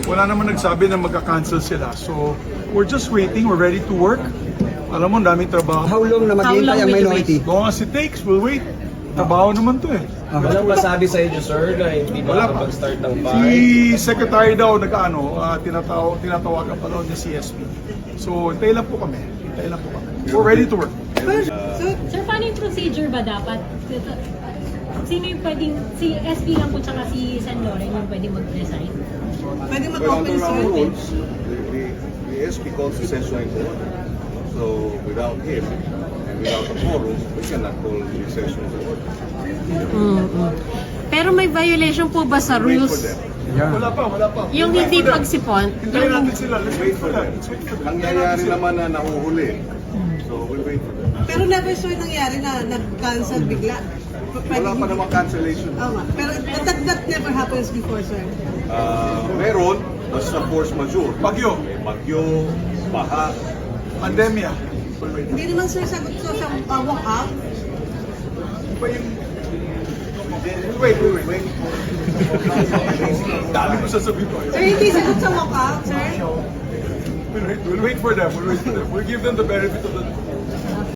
wala naman nagsabi na magka-cancel sila. So, we're just waiting. We're ready to work. Alam mo, daming trabaho. How long na How long maghihintay ang will you minority? Long as it takes, we'll wait. Trabaho naman to eh. Walang masabi sa inyo, sir, na hindi Wala pa. makakapag-start ng Si fight? Secretary daw tinatawagan pa daw niya CSP. So, hintay lang po kami. We're ready to work. Sir, paano yung procedure ba dapat? Sino yung pwedeng, si SP lang po tsaka si San Loren yung pwedeng mag-resign? Pwede Well, mag-open under our sir. rules, the SP calls the session into order. So without him and without a quorum, we cannot call the session to order. Pero may violation po ba sa Wait for rules? them. Wala pa. Yung Wait hindi for them. pagsipon? Hintayin natin sila. Let's Wait for them. Let's wait for them. Nangyayari naman na nahuhuli. So we'll wait for them. Pero never sir nangyari na nag-cancel bigla. Wala pa namang cancellation. Tama. Pero that never happens before, sir. Meron, basta force majeure. Bagyo. May bagyo, baha. Pandemya. Hindi naman sir sagot ko sa walk-out. Iba yung... Wait. Dami ko sasabihin ko. Sir, hindi sagot sa walk-out, sir. We'll wait for them. We'll give them the benefit of the